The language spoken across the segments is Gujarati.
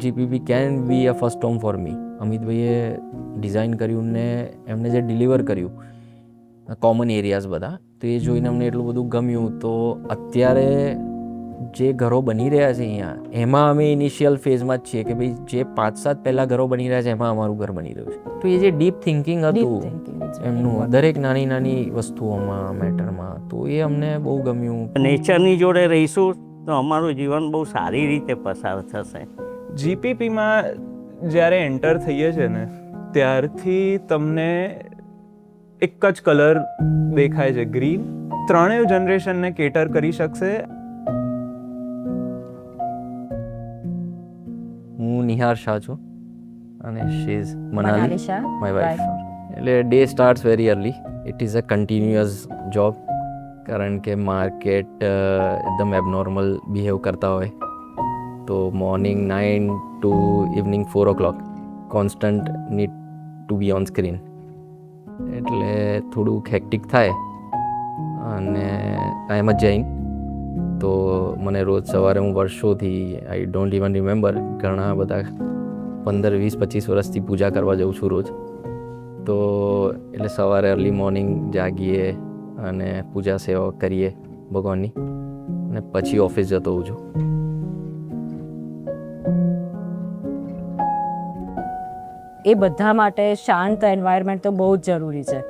GPP can be a first home for me. અમિતભાઈએ ડિઝાઇન કર્યું ને એમને જે ડિલિવર કર્યું કોમન એરિયાઝ બધા, તો એ જોઈને અમને એટલું બધું ગમ્યું. તો અત્યારે જે ઘરો બની રહ્યા છે અહીંયા, એમાં અમે ઇનિશિયલ ફેઝમાં જ છીએ કે ભાઈ જે 5-7 પહેલાં ઘરો બની રહ્યા છે એમાં અમારું ઘર બની રહ્યું છે. તો એ જે ડીપ થિંકિંગ હતું એમનું દરેક નાની નાની વસ્તુઓમાં, મેટરમાં, તો એ અમને બહુ ગમ્યું. નેચરની જોડે રહીશું તો અમારું જીવન બહુ સારી રીતે પસાર થશે. જીપીપીમાં જ્યારે એન્ટર થઈએ છે ને ત્યારથી તમને એક જ કલર દેખાય છે, ગ્રીન. ત્રણેય જનરેશનને કેટર કરી શકશે. હું નિહાર શાહ છું અને she is Manali, Shah, my wife. wife. એટલે day starts very early. It is a continuous job, કારણ કે માર્કેટ એકદમ એબનોર્મલ બિહેવ કરતા હોય. તો morning 9 to evening 4 o'clock constant need to be on screen. એટલે થોડુંક હેક્ટિક થાય. અને આઈ એમ અ જૈન, તો મને રોજ સવારે, હું વર્ષોથી, આઈ ડોન્ટ ઇવન રિમેમ્બર, ઘણા બધા 15, 20, 25 વર્ષથી પૂજા કરવા જાઉં છું રોજ. તો એટલે સવારે અર્લી મોર્નિંગ જાગીએ અને પૂજા સેવા કરીએ ભગવાનની, અને પછી ઓફિસ જતો હોઉં છું. એ બધા માટે શાંત એન્વાયરમેન્ટ તો બહુ જ જરૂરી છે.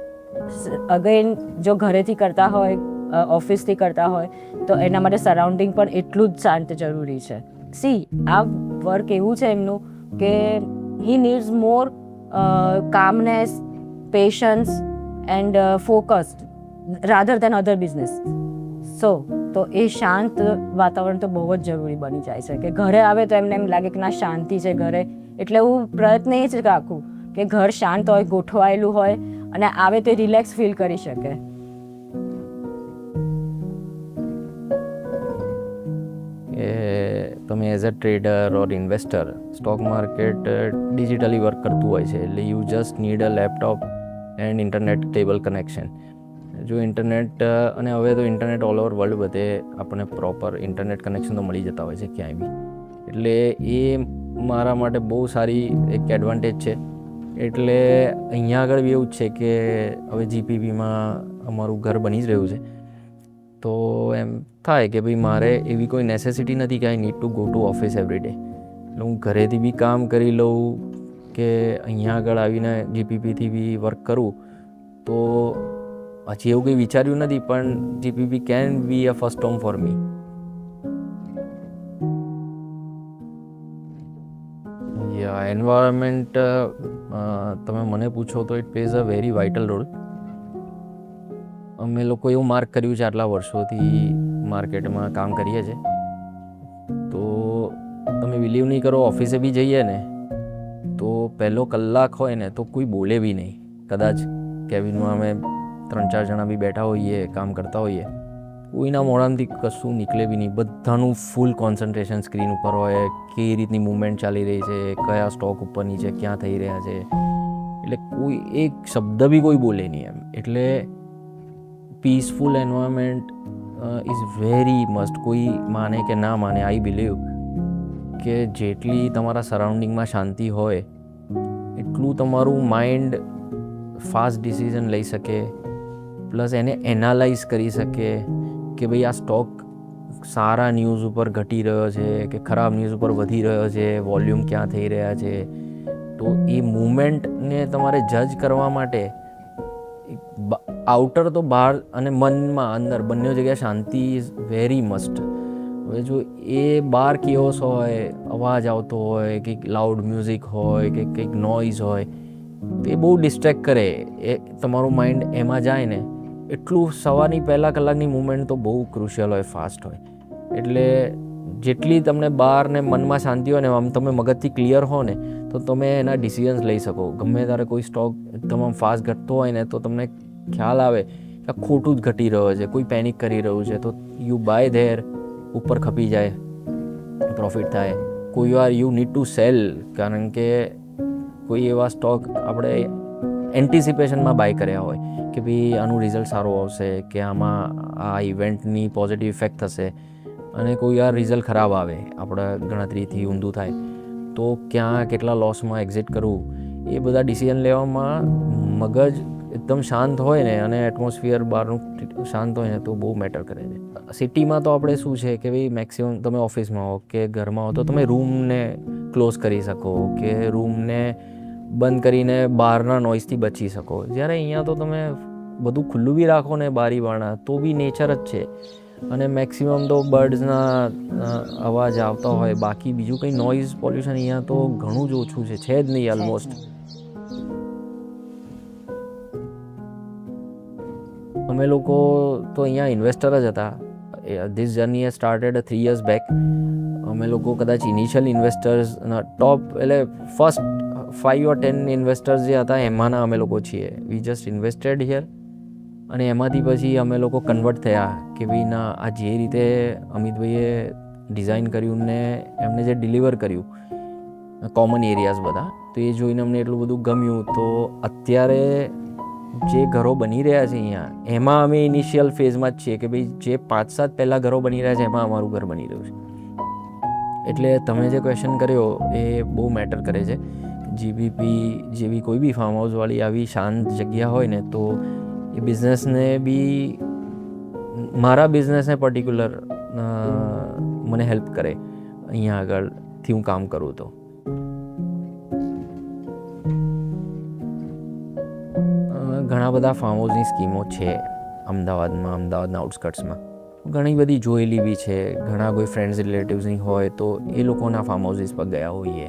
અગેન જો ઘરેથી કરતા હોય, ઓફિસથી કરતા હોય, તો એના માટે સરાઉન્ડિંગ પણ એટલું જ શાંત જરૂરી છે. સી, આ વર્ક એવું છે એમનું કે he needs more calmness, patience and focused rather than other business. તો એ શાંત વાતાવરણ તો બહુ જ જરૂરી બની જાય છે કે ઘરે આવે તો એમને એમ લાગે કે ના શાંતિ છે ઘરે. એટલે હું પ્રયત્ન એ જ રાખું કે ઘર શાંત હોય, ગોઠવાયેલું હોય, અને આવે તો રિલેક્સ ફીલ કરી શકે. કે તમે as a trader or investor, stock market digitally work કરતું હોય છે. એટલે you just need a laptop and internet cable connection. જો ઇન્ટરનેટ, અને હવે તો ઇન્ટરનેટ ઓલ ઓવર વર્લ્ડ બધે આપણને પ્રોપર ઇન્ટરનેટ કનેક્શન તો મળી જતા હોય છે ક્યાંય બી. એટલે એ મારા માટે બહુ સારી એક એડવાન્ટેજ છે. એટલે અહીંયા આગળ બી એવું જ છે કે હવે જીપીપીમાં અમારું ઘર બની જ રહ્યું છે. તો એમ થાય કે ભાઈ મારે એવી કોઈ નેસેસિટી નથી કે I need to go to office every day. એટલે હું ઘરેથી બી કામ કરી લઉં કે અહીંયા આગળ આવીને જીપીપીથી બી વર્ક કરું. તો હજી એવું કંઈ વિચાર્યું નથી, પણ GPP can be a first home for me. Environment, તમે મને પૂછો તો it plays a very vital role. અમે લોકો એવું માર્ક કર્યું છે આટલા વર્ષોથી માર્કેટમાં કામ કરીએ છીએ, તો તમે બિલીવ નહીં કરો, ઓફિસે બી જઈએ ને તો પહેલો કલાક હોય ને તો કોઈ બોલે બી નહીં. કદાચ કેબિનમાં અમે 3-4 જણા બી બેઠા હોઈએ, કામ કરતા હોઈએ, કોઈના મોઢામાંથી કશું નીકળે બી નહીં. બધાનું ફૂલ કોન્સન્ટ્રેશન સ્ક્રીન ઉપર હોય, કઈ રીતની મૂવમેન્ટ ચાલી રહી છે, કયા સ્ટોક ઉપરની છે, ક્યાં થઈ રહ્યા છે. એટલે કોઈ એક શબ્દ બી કોઈ બોલે નહીં એમ. એટલે peaceful environment is very must. કોઈ માને કે ના માને, આઈ બિલીવ કે જેટલી તમારા સરાઉન્ડિંગમાં શાંતિ હોય એટલું તમારું માઇન્ડ ફાસ્ટ ડિસિઝન લઈ શકે, પ્લસ એને એનાલાઇઝ કરી શકે કે ભાઈ આ સ્ટોક સારા ન્યૂઝ ઉપર ઘટી રહ્યો છે કે ખરાબ ન્યૂઝ ઉપર વધી રહ્યો છે, વોલ્યુમ ક્યાં થઈ રહ્યા છે. તો એ મૂવમેન્ટને તમારે જજ કરવા માટે આઉટર તો બહાર અને મનમાં અંદર બંને જગ્યાએ શાંતિ ઇઝ વેરી મસ્ટ. હવે જો એ બહાર કેઓસ હોય, અવાજ આવતો હોય, કંઈક લાઉડ મ્યુઝિક હોય કે કંઈક નોઇઝ હોય, તો એ બહુ ડિસ્ટ્રેક્ટ કરે. એ તમારું માઇન્ડ એમાં જાય ને. એટલું સવારની પહેલાં કલાકની મૂવમેન્ટ તો બહુ ક્રુશિયલ હોય, ફાસ્ટ હોય. એટલે જેટલી તમને બહાર ને મનમાં શાંતિ હોય ને, આમ તમે મગજથી ક્લિયર હો ને, તો તમે એના ડિસિઝન્સ લઈ શકો. ગમે ત્યારે કોઈ સ્ટોક તમામ ફાસ્ટ ઘટતો હોય ને, તો તમને ખ્યાલ આવે કે ખોટું જ ઘટી રહ્યો છે, કોઈ પેનિક કરી રહ્યું છે, તો યુ બાય ધેર, ઉપર ખપી જાય, પ્રોફિટ થાય. કોઈ વાર યુ નીડ ટુ સેલ, કારણ કે કોઈ એવા સ્ટોક આપણે એન્ટિસિપેશનમાં બાય કર્યા હોય કે ભાઈ આનું રિઝલ્ટ સારું આવશે, કે આમાં આ ઇવેન્ટની પોઝિટિવ ઇફેક્ટ થશે, અને કોઈ વાર રિઝલ્ટ ખરાબ આવે, આપણા ગણતરીથી ઊંધું થાય, તો ક્યાં કેટલા લોસમાં એક્ઝિટ કરવું, એ બધા ડિસિઝન લેવામાં મગજ એકદમ શાંત હોય ને અને એટમોસ્ફિયર બહારનું શાંત હોય ને તો બહુ મેટર કરે છે. સિટીમાં તો આપણે શું છે કે ભાઈ મેક્સિમમ તમે ઓફિસમાં હો કે ઘરમાં હો તો તમે રૂમને ક્લોઝ કરી શકો કે રૂમને બંધ કરીને બહારના નોઇઝથી બચી શકો. જ્યારે અહીંયા તો તમે બધું ખુલ્લું બી રાખો ને બારી બારણા તો બી નેચર જ છે અને મેક્સિમમ તો બર્ડ્સના અવાજ આવતા હોય, બાકી બીજું કંઈ નોઇઝ પોલ્યુશન અહીંયા તો ઘણું જ ઓછું છે જ નહીં ઓલમોસ્ટ. અમે લોકો તો અહીંયા ઇન્વેસ્ટર જ હતા. This journey has started 3 years back. અમે લોકો કદાચ ઇનિશિયલ ઇન્વેસ્ટર્સના ટોપ એટલે ફર્સ્ટ 5 or 10 ઇન્વેસ્ટર્સ જે હતા એમાંના અમે લોકો છીએ. વી જસ્ટ ઇન્વેસ્ટેડ હિયર અને એમાંથી પછી અમે લોકો કન્વર્ટ થયા કે ભાઈ ના, આ જે રીતે અમિતભાઈએ ડિઝાઇન કર્યું ને એમને જે ડિલિવર કર્યું કોમન એરિયાઝ બધા, તો એ જોઈને અમને એટલું બધું ગમ્યું. તો અત્યારે જે ઘરો બની રહ્યા છે અહીંયા એમાં અમે ઇનિશિયલ ફેઝમાં જ છીએ કે ભાઈ જે 5-7 પહેલાં ઘરો બની રહ્યા છે એમાં અમારું ઘર બની રહ્યું છે. એટલે તમે જે ક્વેશ્ચન કર્યો એ બહુ મેટર કરે છે. જીબીપી જેવી કોઈ બી ફાર્મ હાઉસવાળી આવી શાંત જગ્યા હોય ને તો એ બિઝનેસને બી, મારા બિઝનેસને પર્ટિક્યુલર મને હેલ્પ કરે અહીંયા આગળથી હું કામ કરું તો. ઘણા બધા ફાર્મ હાઉસની સ્કીમો છે અમદાવાદમાં, અમદાવાદના આઉટસ્કર્ટ્સમાં ઘણી બધી જોયેલી બી છે. ઘણા કોઈ ફ્રેન્ડ્સ રિલેટિવ્સની હોય તો એ લોકોના ફાર્મ હાઉસીસ પર ગયા હોઈએ.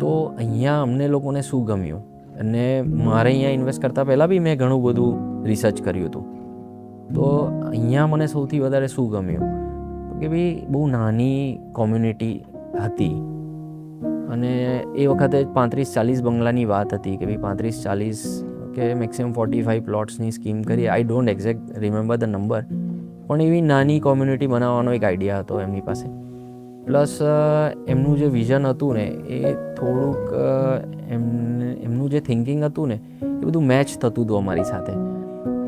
તો અહીંયા અમને લોકોને શું ગમ્યું, અને મારે અહીંયા ઇન્વેસ્ટ કરતાં પહેલાં બી મેં ઘણું બધું રિસર્ચ કર્યું હતું. તો અહીંયા મને સૌથી વધારે શું ગમ્યું કે ભાઈ બહુ નાની કોમ્યુનિટી હતી અને એ વખતે 35-40 બંગલાની વાત હતી કે ભાઈ 35-40 કે મેક્સિમમ 45 પ્લોટ્સની સ્કીમ કરી. I don't exact remember the number, પણ એવી નાની કોમ્યુનિટી બનાવવાનો એક આઈડિયા હતો એમની પાસે. પ્લસ એમનું જે વિઝન હતું ને એ થોડુંક એમનું જે થિંકિંગ હતું ને એ બધું મેચ થતું હતું અમારી સાથે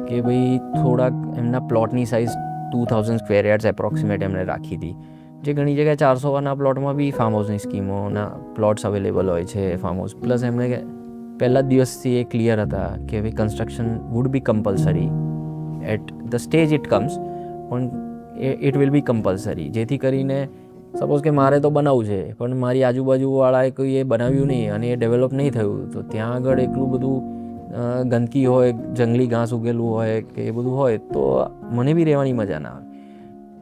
કે ભાઈ થોડાક એમના પ્લોટની સાઇઝ 2000 સ્ક્વેર યાર્ડ્સ એપ્રોક્સિમેટ એમણે રાખી હતી, જે ઘણી જગ્યાએ 400 પ્લોટમાં બી ફાર્મ હાઉસની સ્કીમોના પ્લોટ્સ અવેલેબલ હોય છે ફાર્મ હાઉસ. પ્લસ એમણે પહેલા દિવસથી એ ક્લિયર હતા કે ભાઈ construction would be compulsory at the stage it comes, પણ ઇટ વિલ બી કમ્પલસરી. જેથી કરીને સપોઝ કે મારે તો બનાવવું છે પણ મારી આજુબાજુવાળાએ કોઈ એ બનાવ્યું નહીં અને એ ડેવલપ નહીં થયું, તો ત્યાં આગળ એટલું બધું ગંદકી હોય, જંગલી ઘાસ ઉગેલું હોય કે એ બધું હોય તો મને બી રહેવાની મજા ના આવે.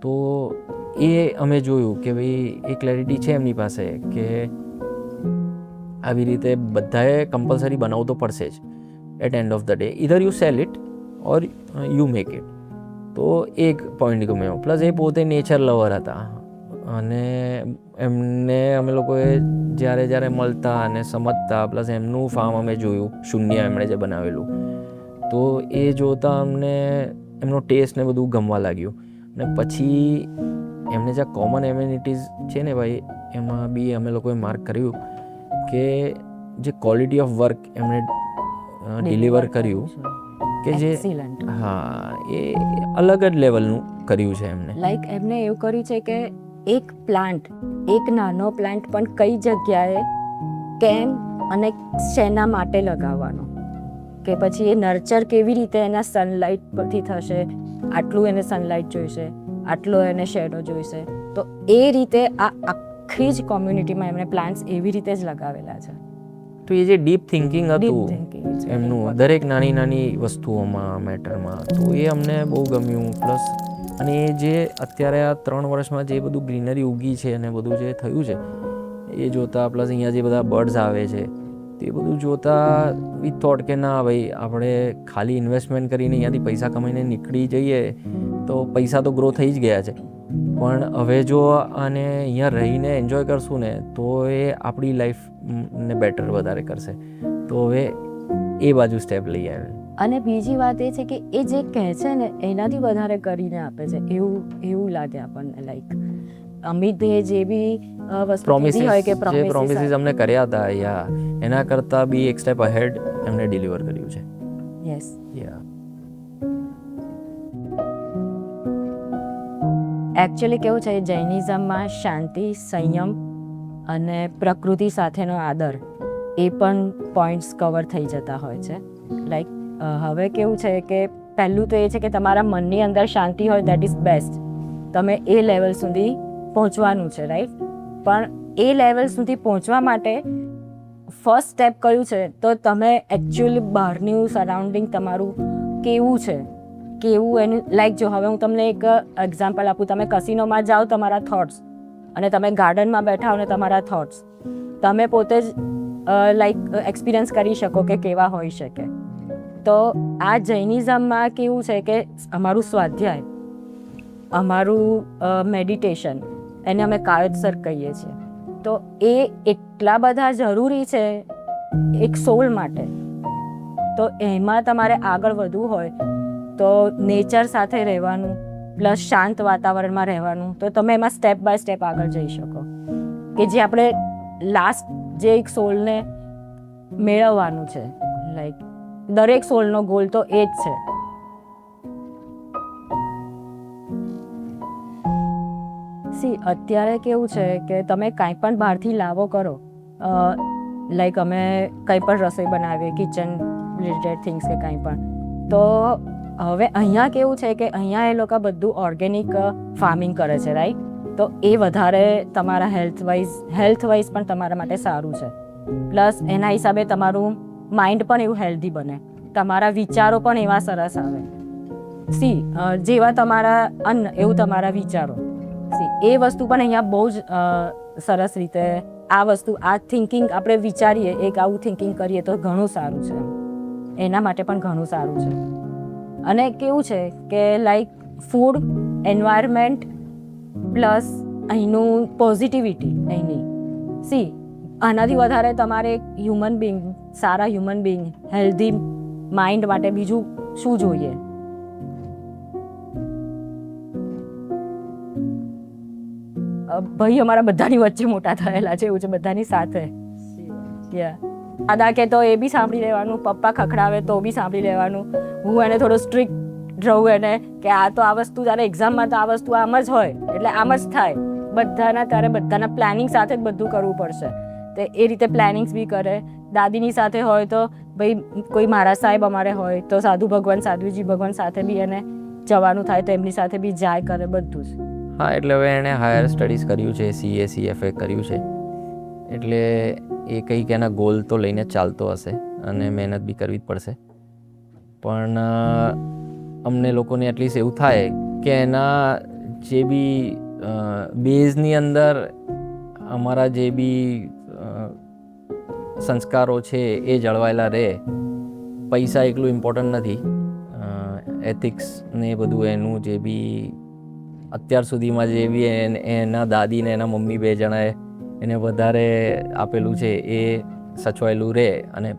તો એ અમે જોયું કે ભાઈ એ ક્લેરિટી છે એમની પાસે કે આવી રીતે બધાએ કમ્પલસરી બનાવવું તો પડશે જ. At end of the day either you sell it or you make it. તો એક પોઈન્ટ ગમ્યો. પ્લસ એ પોતે નેચર લવર હતા અને એમને અમે લોકોએ જ્યારે મળતા અને સમજતા, પ્લસ એમનું ફાર્મ અમે જોયું શૂન્ય એમણે જે બનાવેલું, તો એ જોતાં અમને એમનો ટેસ્ટ ને બધું ગમવા લાગ્યું. અને પછી એમને જે કોમન એમ્યુનિટીઝ છે ને ભાઈ, એમાં બી અમે લોકોએ માર્ક કર્યું કે જે ક્વોલિટી ઓફ વર્ક એમણે ડિલિવર કર્યું કે જે હા એ અલગ જ લેવલનું કર્યું છે એમને. લાઈક એમને એવું કર્યું છે કે એક પ્લાન્ટ, એક નાનો પ્લાન્ટ પણ કઈ જગ્યાએ કેમ અને શેના માટે લગાવવાનો, કે પછી એ નર્ચર કેવી રીતે એના સનલાઇટ પરથી થશે, આટલું એને સનલાઇટ જોઈશે, આટલો એને શેડો જોઈશે. તો એ રીતે આ આખી જ કોમ્યુનિટીમાં એમણે પ્લાન્ટ્સ એવી રીતે જ લગાવેલા છે. તો એ જે ડીપ થિંકિંગ હતું એમનું દરેક નાની નાની વસ્તુઓમાં, મેટરમાં, તો એ અમને બહુ ગમ્યું. પ્લસ અને એ જે અત્યારે આ 3 વર્ષમાં જે બધું ગ્રીનરી ઉગી છે અને બધું જે થયું છે એ જોતાં, પ્લસ અહીંયા જે બધા બર્ડ્સ આવે છે તે બધું જોતાં વિથ થોટ કે ના ભાઈ આપણે ખાલી ઇન્વેસ્ટમેન્ટ કરીને અહીંયાથી પૈસા કમાઈને નીકળી જઈએ તો પૈસા તો ગ્રો થઈ જ ગયા છે, પણ હવે જો આને અહીંયા રહીને એન્જોય કરશું ને તો એ આપણી લાઈફને બેટર વધારે કરશે. તો હવે એ બાજુ સ્ટેપ લઈ આવે. અને બીજી વાત એ છે કે એ જે કહે છે ને એનાથી વધારે કરીને આપે છે એવું લાગે આપણને. લાઈક અમિતભાઈએ જે બી વસ્તુ કીધી હોય કે પ્રોમિસીસ અમને કર્યા હતા યા એના કરતાં બી એક સ્ટેપ અહેડ એમને ડિલિવર કર્યું છે. યસ. એકચ્યુઅલી કેવું છે જૈનિઝમમાં શાંતિ, સંયમ અને પ્રકૃતિ સાથેનો આદર એ પણ પોઈન્ટ્સ કવર થઈ જતા હોય છે. લાઈક હવે કેવું છે કે પહેલું તો એ છે કે તમારા મનની અંદર શાંતિ હોય દેટ ઇઝ બેસ્ટ. તમે એ લેવલ સુધી પહોંચવાનું છે, રાઈટ? પણ એ લેવલ સુધી પહોંચવા માટે ફર્સ્ટ સ્ટેપ કયું છે તો તમે એકચ્યુઅલી બહારનું સરાઉન્ડિંગ તમારું કેવું છે, કેવું એનું લાઈક જો હવે હું તમને એક એક્ઝામ્પલ આપું. તમે કસિનોમાં જાઓ તમારા થોટ્સ અને તમે ગાર્ડનમાં બેઠા હો ને તમારા થોટ્સ તમે પોતે જ લાઈક એક્સપિરિયન્સ કરી શકો કે કેવા હોઈ શકે. તો આ જૈનિઝમમાં કેવું છે કે અમારું સ્વાધ્યાય, અમારું મેડિટેશન એને અમે કાયોત્સર્ગ કહીએ છીએ. તો એ એટલા બધા જરૂરી છે એક સોલ માટે. તો એમાં તમારે આગળ વધવું હોય તો નેચર સાથે રહેવાનું પ્લસ શાંત વાતાવરણમાં રહેવાનું, તો તમે એમાં સ્ટેપ બાય સ્ટેપ આગળ જઈ શકો. કે જે આપણે લાસ્ટ જે એક સોલને મેળવવાનું છે, લાઈક દરેક સોલનો ગોલ તો એ જ છે. સી અત્યારે કેવું છે કે તમે કાંઈ પણ બહારથી લાવો કરો, લાઈક અમે કંઈ પણ રસોઈ બનાવીએ, કિચન રિલેટેડ થિંગ્સ કે કાંઈ પણ, તો હવે અહીંયા કેવું છે કે અહીંયા એ લોકો બધું ઓર્ગેનિક ફાર્મિંગ કરે છે, રાઈટ? તો એ વધારે તમારા હેલ્થ વાઇઝ પણ તમારા માટે સારું છે. પ્લસ એના હિસાબે તમારું માઇન્ડ પણ એવું હેલ્ધી બને, તમારા વિચારો પણ એવા સરસ આવે. સી જેવા તમારા અન્ન એવું તમારા વિચારો. સી એ વસ્તુ પણ અહીંયા બહુ જ સરસ રીતે આ વસ્તુ આ થિંકિંગ આપણે વિચારીએ, એક આવું થિંકિંગ કરીએ તો ઘણું સારું છે. એના માટે પણ ઘણું સારું છે. અને કેવું છે કે લાઈક ફૂડ, એન્વાયરમેન્ટ પ્લસ અહીંનું પોઝિટિવિટી અહીંની. સી આનાથી વધારે તમારે એક હ્યુમન બિંગ, સારા હ્યુમન બિંગ, હેલ્ધી માઇન્ડ માટે બીજું શું જોઈએ? ભાઈ અમારા બધાની વચ્ચે મોટા થયેલા છે, એવું છે, બધાની સાથે. દાદા કે તો એ બી સાંભળી લેવાનું, પપ્પા ખખડાવે તો બી સાંભળી લેવાનું. હું એને થોડો સ્ટ્રિક્ટ રહું એને કે આ તો આ વસ્તુ તારે એક્ઝામમાં તો આ વસ્તુ આમ જ હોય એટલે આમ જ થાય. તારે બધાના પ્લાનિંગ સાથે જ બધું કરવું પડશે. તો એ રીતે પ્લાનિંગ્સ બી કરે. દાદીની સાથે હોય તો ભાઈ કોઈ મહારાજ સાહેબ અમારે હોય તો સાધુ ભગવાન, સાધુજી ભગવાન સાથે બી એને જવાનું થાય તો એમની સાથે બી જાય કરે બધું જ. હા, એટલે હવે એણે હાયર સ્ટડીઝ કર્યું છે, CA CFA કર્યું છે, એટલે એ કંઈક એના ગોલ તો લઈને ચાલતો હશે અને મહેનત બી કરવી જ પડશે. પણ અમને લોકોને એટલીસ્ટ એવું થાય કે એના જે બી બેઝની અંદર અમારા જે બી સંસ્કારો છે એ જળવાયેલા રહે. પૈસા એકલું ઇમ્પોર્ટન્ટ નથી, એથિક્સ ને બધું એનું જે બી અત્યાર સુધીમાં જે બી એના દાદી ને એના મમ્મી બે જણાએ એને વધારે આપેલું છે એ સચવાયેલું રહે. અને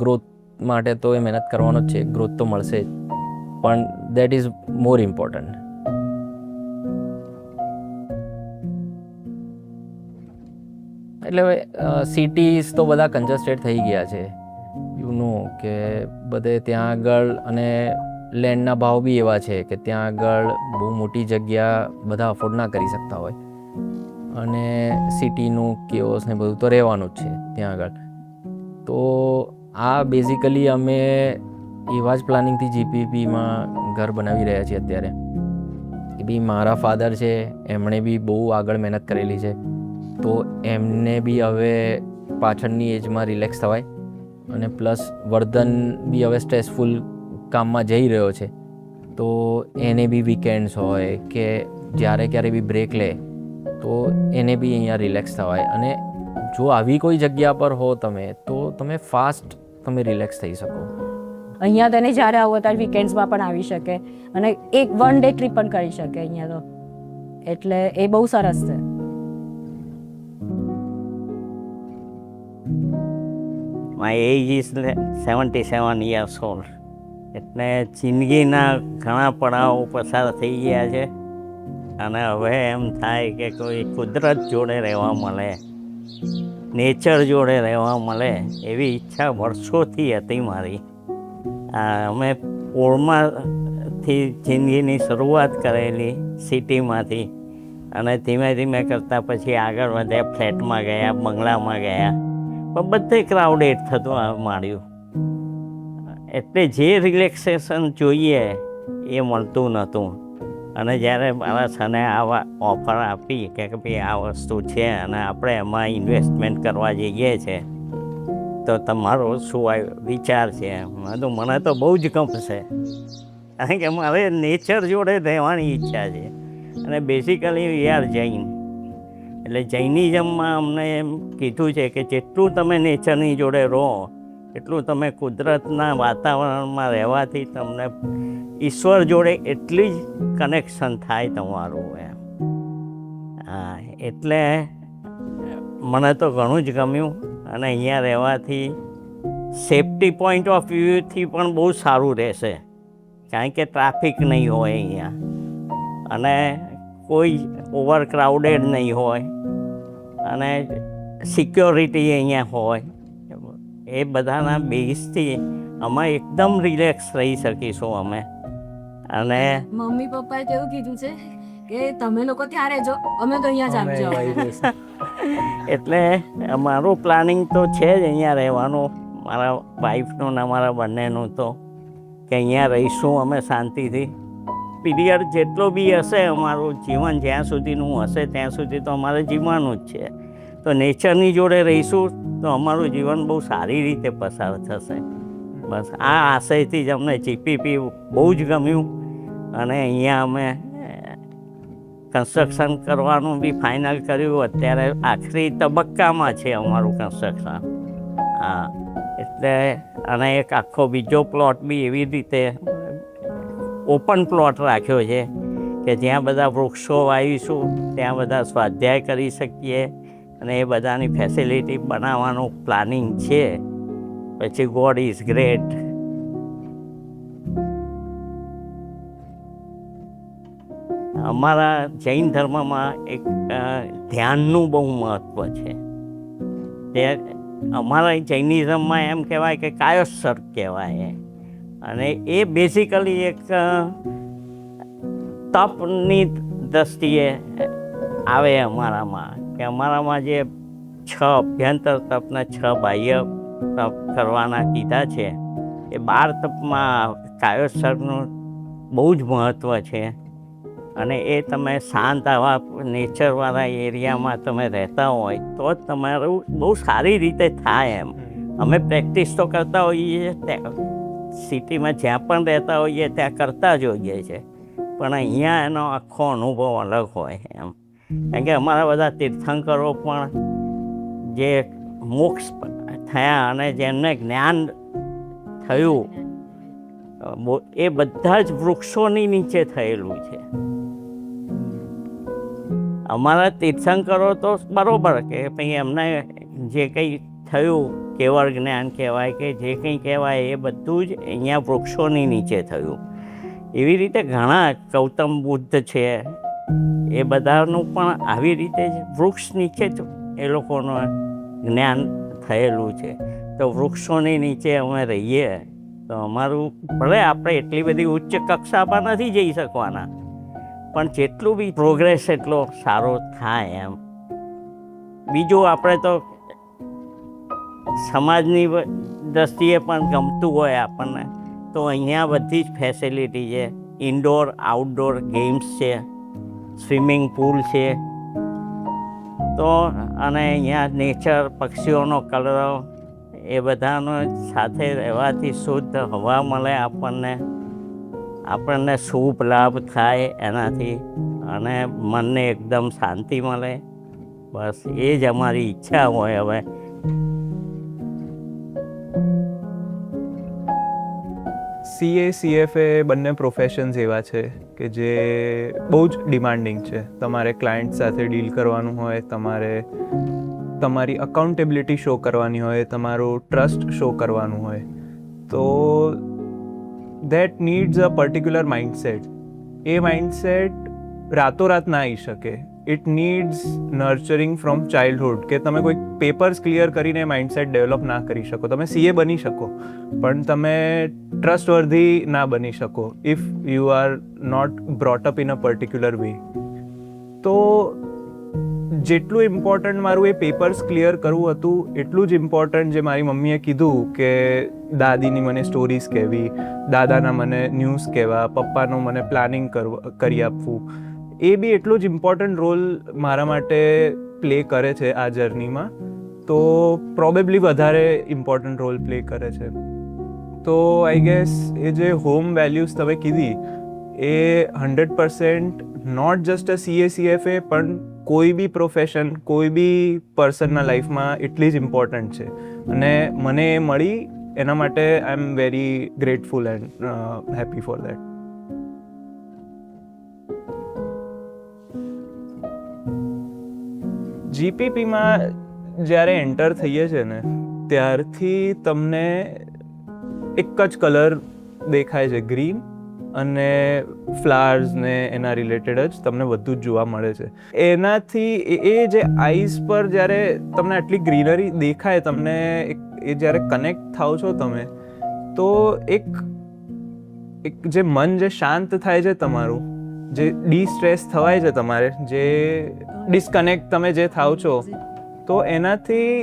ગ્રોથ માટે તો એ મહેનત કરવાનો જ છે, ગ્રોથ તો મળશે જ, પણ દેટ ઇઝ મોર ઇમ્પોર્ટન્ટ. એટલે હવે સિટીઝ તો બધા કન્જસ્ટેડ થઈ ગયા છે, યુ નો કે બધે ત્યાં આગળ, અને લેન્ડના ભાવ બી એવા છે કે ત્યાં આગળ બહુ મોટી જગ્યા બધા અફોર્ડ ના કરી શકતા હોય, અને સિટીનું કેઓસ ને બધું તો રહેવાનું જ છે ત્યાં આગળ. તો આ બેઝિકલી અમે એવા જ પ્લાનિંગથી GPPમાં ઘર બનાવી રહ્યા છીએ અત્યારે. એ બી મારા ફાધર છે, એમણે બી બહુ આગળ મહેનત કરેલી છે, તો એમને બી હવે પાછળની એજમાં રિલેક્સ થવાય. અને પ્લસ વર્ધન બી હવે સ્ટ્રેસફુલ કામમાં જઈ રહ્યો છે, તો એને બી વીકેન્ડ્સ હોય કે જ્યારે ક્યારે બી બ્રેક લે તો એને બી અહીંયા રિલેક્સ થવાય. અને જો આવી કોઈ જગ્યા પર હો તમે તો તમે ફાસ્ટ તમે રિલેક્સ થઈ શકો. અહીંયા તને જ્યારે આવો ત્યારે વીકેન્ડ્સમાં પણ આવી શકે અને એક 1 ડે ટ્રીપ પણ કરી શકે અહીંયા તો. એટલે એ બહુ સરસ છે. My age is 77 years old. એટલે જિંદગીના ઘણા પડાવો પસાર થઈ ગયા છે, અને હવે એમ થાય કે કોઈ કુદરત જોડે રહેવા મળે, નેચર જોડે રહેવા મળે એવી ઈચ્છા વર્ષોથી હતી મારી. અમે પોળમાંથી જિંદગીની શરૂઆત કરેલી સિટીમાંથી, અને ધીમે ધીમે કરતાં પછી આગળ વધ્યા, ફ્લેટમાં ગયા, બંગલામાં ગયા, પણ બધે ક્રાઉડેડ થતું માંડ્યું. એટલે જે રિલેક્સેશન જોઈએ એ મળતું નહોતું. અને જ્યારે મારા સને આવા ઓફર આપી કે ભાઈ આ વસ્તુ છે અને આપણે એમાં ઇન્વેસ્ટમેન્ટ કરવા જઈએ છે, તો તમારો શું વિચાર છે? મને તો બહુ જ ગમશે, કારણ કે મારે નેચર જોડે રહેવાની ઈચ્છા છે. અને બેઝિકલી વી આર જૈન, એટલે જૈનિઝમમાં અમને એમ કીધું છે કે જેટલું તમે નેચરની જોડે રહો એટલું તમે કુદરતના વાતાવરણમાં રહેવાથી તમને ઈશ્વર જોડે એટલી જ કનેક્શન થાય તમારું એમ. હા, એટલે મને તો ઘણું જ ગમ્યું. અને અહીંયા રહેવાથી સેફટી પોઈન્ટ ઓફ વ્યૂથી પણ બહુ સારું રહેશે, કારણ કે ટ્રાફિક નહીં હોય અહીંયા અને કોઈ ઓવર ક્રાઉડેડ નહીં હોય અને સિક્યોરિટી અહીંયા હોય. એ બધાના બેઝથી અમે એકદમ રિલેક્સ રહી શકીશું અમે. અને મમ્મી પપ્પાએ તો એવું કીધું છે કે તમે લોકો ત્યાં રહેજો, અમે તો અહીંયા જ આવજો. એટલે મારું પ્લાનિંગ તો છે જ અહીંયા રહેવાનું, મારા વાઈફનું ને અમારા બંનેનું તો, કે અહીંયા રહીશું અમે શાંતિથી. પીરિયડ જેટલો બી હશે અમારું જીવન, જ્યાં સુધીનું હશે ત્યાં સુધી તો અમારે જીવવાનું જ છે. તો નેચરની જોડે રહીશું તો અમારું જીવન બહુ સારી રીતે પસાર થશે. બસ આ આશયથી જ અમને જીપીપી બહુ જ ગમ્યું. અને અહીંયા અમે કન્સ્ટ્રક્શન કરવાનું બી ફાઇનલ કર્યું. અત્યારે આખરી તબક્કામાં છે અમારું કન્સ્ટ્રક્શન. હા, એટલે અને એક આખો બીજો પ્લોટ બી એવી રીતે ઓપન પ્લોટ રાખ્યો છે કે જ્યાં બધા વૃક્ષો વાવીશું, ત્યાં બધા સ્વાધ્યાય કરી શકીએ અને એ બધાની ફેસિલિટી બનાવવાનું પ્લાનિંગ છે. પછી ગોડ ઇઝ ગ્રેટ. અમારા જૈન ધર્મમાં એક ધ્યાનનું બહુ મહત્ત્વ છે. તે અમારા જૈનિઝમમાં એમ કહેવાય કે કાયોત્સર્ગ કહેવાય. અને એ બેઝિકલી એક તપની દ્રષ્ટિએ આવે અમારામાં, કે અમારામાં જે 6 અભ્યંતર તપના 6 બાહ્ય તપ કરવાના કીધા છે, એ 12 તપમાં કાયોત્સર્ગનું બહુ જ મહત્ત્વ છે. અને એ તમે શાંત આવા નેચરવાળા એરિયામાં તમે રહેતા હોય તો જ તમારું બહુ સારી રીતે થાય એમ. અમે પ્રેક્ટિસ તો કરતા હોઈએ છીએ, સિટીમાં જ્યાં પણ રહેતા હોઈએ ત્યાં કરતા જ હોઈએ છીએ, પણ અહીંયા એનો આખો અનુભવ અલગ હોય એમ. કારણ કે અમારા બધા તીર્થંકરો પણ જે મોક્ષ થયા અને જેમને જ્ઞાન થયું, એ બધા જ વૃક્ષોની નીચે થયેલું છે. અમારા તીર્થંકરો તો બરાબર કે ભાઈ એમને જે કંઈ થયું, કેવળ જ્ઞાન કહેવાય કે જે કંઈ કહેવાય, એ બધું જ અહીંયા વૃક્ષોની નીચે થયું. એવી રીતે ઘણા ગૌતમ બુદ્ધ છે, એ બધાનું પણ આવી રીતે જ વૃક્ષ નીચે જ એ લોકોનું જ્ઞાન થયેલું છે. તો વૃક્ષોની નીચે અમે રહીએ તો અમારું, ભલે આપણે એટલી બધી ઉચ્ચ કક્ષામાં નથી જઈ શકવાના, પણ જેટલું બી પ્રોગ્રેસ એટલો સારો થાય એમ. બીજું આપણે તો સમાજની દ્રષ્ટિએ પણ ગમતું હોય આપણને, તો અહીંયા બધી જ ફેસિલિટી છે. ઇન્ડોર આઉટડોર ગેમ્સ છે, સ્વિમિંગ પુલ છે. તો અને અહીંયા નેચર, પક્ષીઓનો કલરવ, એ બધાનો સાથે રહેવાથી શુદ્ધ હવા મળે આપણને શુભ લાભ થાય એનાથી, અને મનને એકદમ શાંતિ મળે. બસ એ જ અમારી ઈચ્છા હોય. હવે CA CFA બંને પ્રોફેશન્સ એવા છે કે જે બહુ જ ડિમાન્ડિંગ છે. તમારે ક્લાયન્ટ સાથે ડીલ કરવાનું હોય, તમારે તમારી અકાઉન્ટેબિલિટી શો કરવાની હોય, તમારું ટ્રસ્ટ શો કરવાનું હોય, તો that needs a particular mindset. એ માઇન્ડસેટ રાતોરાત ના આવી શકે. It needs nurturing from childhood. કે તમે કોઈ પેપર્સ ક્લિયર કરીને માઇન્ડસેટ ડેવલપ ના કરી શકો. તમે CA બની શકો, પણ તમે ટ્રસ્ટવર્ધી ના બની શકો if you are not brought up in a particular way. તો જેટલું ઇમ્પોર્ટન્ટ મારું એ પેપર્સ ક્લિયર કરવું હતું એટલું જ ઇમ્પોર્ટન્ટ જે મારી મમ્મીએ કીધું કે દાદીની મને સ્ટોરીઝ કહેવી, દાદાના મને ન્યૂઝ કહેવા, પપ્પાનું મને પ્લાનિંગ કરી આપવું, એ બી એટલું જ ઇમ્પોર્ટન્ટ રોલ મારા માટે પ્લે કરે છે આ જર્નીમાં. તો પ્રોબેબલી વધારે ઇમ્પોર્ટન્ટ રોલ પ્લે કરે છે. તો આઈ ગેસ એ જે હોમ વેલ્યુઝ તમે કીધી એ 100% નોટ જસ્ટ અ CA પણ કોઈ બી પ્રોફેશન, કોઈ બી પર્સનના લાઈફમાં એટલી જ ઇમ્પોર્ટન્ટ છે અને મને એ મળી એના માટે I am very grateful and happy for that. GPPમાં જ્યારે એન્ટર થઈએ છીએ ને ત્યારથી તમને એક જ કલર દેખાય છે, ગ્રીન, અને ફ્લાવર્સ ને એના રિલેટેડ જ તમને બધું જ જોવા મળે છે. એનાથી એ જે આઈઝ પર જ્યારે તમને આટલી ગ્રીનરી દેખાય, તમને એ જ્યારે કનેક્ટ થાવ છો તમે, તો એક જે મન જે શાંત થાય છે તમારું, જે ડિસ્ટ્રેસ થવાય છે તમારે, જે ડિસ્કનેક્ટ તમે જે થાવ છો, તો એનાથી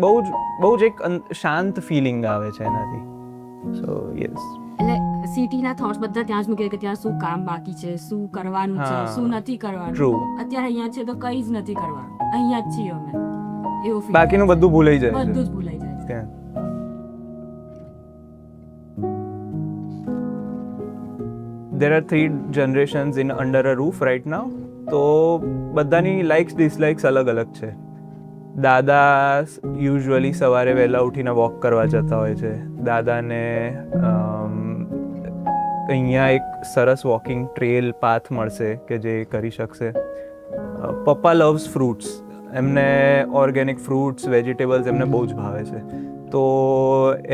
બહુ જ એક શાંત ફિલિંગ આવે છે એનાથી. સો યસ. એટલે સિટીના થોટ્સ બધા ત્યાં જ મૂકે કે ત્યાં શું કામ બાકી છે, શું કરવાનું છે, શું નથી કરવાનું. True. અત્યારે અહીંયા છે તો કંઈ જ નથી કરવાનું, અહીંયા જ છીએ અમે, એવું feel બાકીનું થાય છે. બધું ભૂલાઈ જાય છે બધું જ ભૂલાઈ જાય છે. ત્યાં. There are 3 generations in under a roof right now. તો બધાની લાઇક્સ ડિસલાઇક્સ અલગ અલગ છે. દાદા યુઝ્યુઅલી સવારે વહેલા ઉઠીને વોક કરવા જતા હોય છે. દાદાને અહીંયા એક સરસ વોકિંગ ટ્રેલ પાથ મળશે કે જે કરી શકશે. પપ્પા લવ્સ ફ્રૂટ્સ, એમને ઓર્ગેનિક ફ્રૂટ્સ, વેજીટેબલ્સ એમને બહુ જ ભાવે છે. તો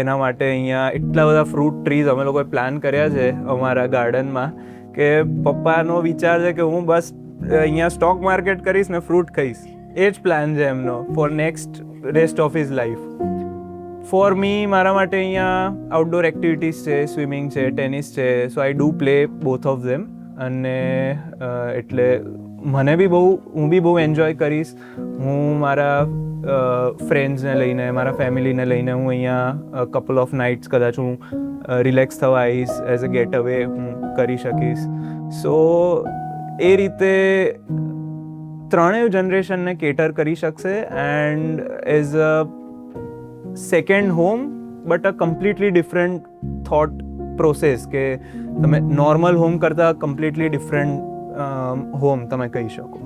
એના માટે અહીંયા એટલા બધા ફ્રૂટ ટ્રીઝ અમે લોકોએ પ્લાન કર્યા છે અમારા ગાર્ડનમાં કે પપ્પાનો વિચાર છે કે હું બસ અહીંયા સ્ટોક માર્કેટ કરીશ ને ફ્રૂટ ખાઈશ. એ જ પ્લાન છે એમનો for next rest of his life. For me, મારા માટે અહીંયા આઉટડોર એક્ટિવિટીઝ છે, સ્વિમિંગ છે, ટેનિસ છે. So I do play both of them. અને એટલે હું બી બહુ એન્જોય કરીશ. હું મારા ફ્રેન્ડ્સને લઈને, મારા ફેમિલીને લઈને હું અહીંયા કપલ ઓફ નાઇટ્સ કદાચ હું રિલેક્સ થવા આવીશ, એઝ અ ગેટ અવે હું કરી શકીશ. સો એ રીતે ત્રણેય જનરેશનને કેટર કરી શકશે and as a second home, but a completely different thought process, કે તમે નોર્મલ હોમ કરતાં કમ્પ્લીટલી ડિફરન્ટ હોમ તમે કહી શકો.